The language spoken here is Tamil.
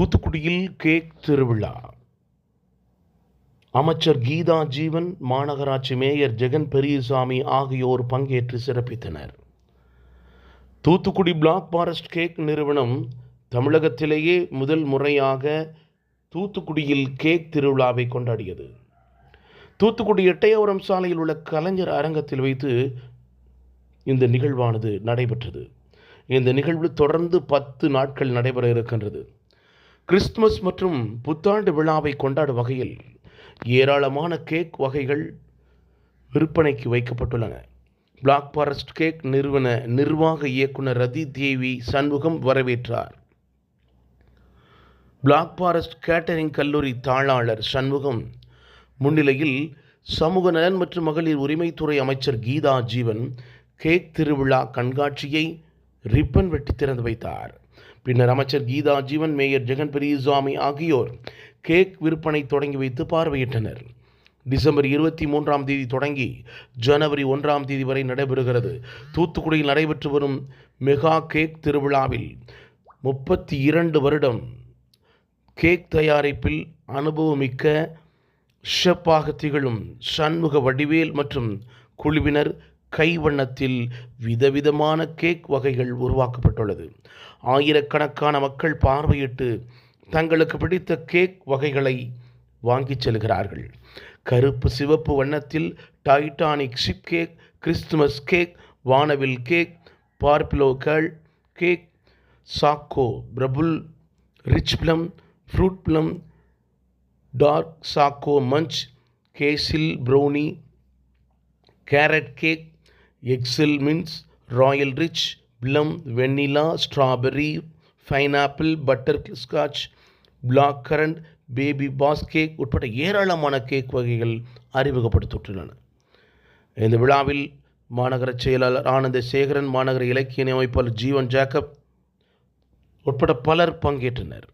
தூத்துக்குடியில் கேக் திருவிழா. அமைச்சர் கீதா ஜீவன், மாநகராட்சி மேயர் ஜெகன் பெரியசாமி ஆகியோர் பங்கேற்று சிறப்பித்தனர். தூத்துக்குடி பிளாக் ஃபாரஸ்ட் கேக் நிறுவனம் தமிழகத்திலேயே முதல் முறையாக தூத்துக்குடியில் கேக் திருவிழாவை கொண்டாடியது. தூத்துக்குடி எட்டயபுரம் சாலையில் உள்ள கலைஞர் அரங்கத்தில் வைத்து இந்த நிகழ்வானது நடைபெற்றது. இந்த நிகழ்வு தொடர்ந்து 10 நாட்கள் நடைபெற இருக்கின்றது. கிறிஸ்துமஸ் மற்றும் புத்தாண்டு விழாவை கொண்டாடும் வகையில் ஏராளமான கேக் வகைகள் விற்பனைக்கு வைக்கப்பட்டுள்ளன. பிளாக் ஃபாரஸ்ட் கேக் நிறுவன நிர்வாக இயக்குனர் ரதி தேவி சண்முகம் வரவேற்றார். பிளாக் ஃபாரஸ்ட் கேட்டரிங் கல்லூரி தாளாளர் சண்முகம் முன்னிலையில் சமூக நலன் மற்றும் மகளிர் உரிமைத்துறை அமைச்சர் கீதா ஜீவன் கேக் திருவிழா கண்காட்சியை ரிப்பன் வெட்டி திறந்து வைத்தார். பின்னர் அமைச்சர் கீதா ஜீவன், மேயர் ஜெகன் பெரியசாமி ஆகியோர் கேக் விற்பனை தொடங்கி வைத்து பார்வையிட்டனர். டிசம்பர் 23ஆம் தேதி தொடங்கி ஜனவரி 1ஆம் தேதி வரை நடைபெறுகிறது. தூத்துக்குடியில் நடைபெற்று வரும் மெகா கேக் திருவிழாவில் 32 வருடம் கேக் தயாரிப்பில் அனுபவமிக்க ஷெஃப்பாக திகழும் சண்முக வடிவேல் மற்றும் குழுவினர் கைவண்ணத்தில் விதவிதமான கேக் வகைகள் உருவாக்கப்பட்டுள்ளது. ஆயிரக்கணக்கான மக்கள் பார்வையிட்டு தங்களுக்கு பிடித்த கேக் வகைகளை வாங்கிச் செல்கிறார்கள். கருப்பு சிவப்பு வண்ணத்தில் Titanic ship cake, Christmas cake, வானவில் கேக், பார்பிலோ கேக், சாக்கோ பிரபுல், rich plum, fruit plum, dark choco munch, castle brownie, carrot cake, excel mince, royal rich, plum, vanilla, strawberry, pineapple, butterscotch, black currant, baby boss cake உட்பட ஏராளமான கேக் வகைகள் அறிமுகப்படுத்தப்பட்டுள்ளன. இந்த விழாவில் மாநகர செயலாளர் ஆனந்த சேகரன், மாநகர இலக்கிய அமைப்பாளர் ஜீவன் ஜேக்கப் உட்பட பலர் பங்கேற்றனர்.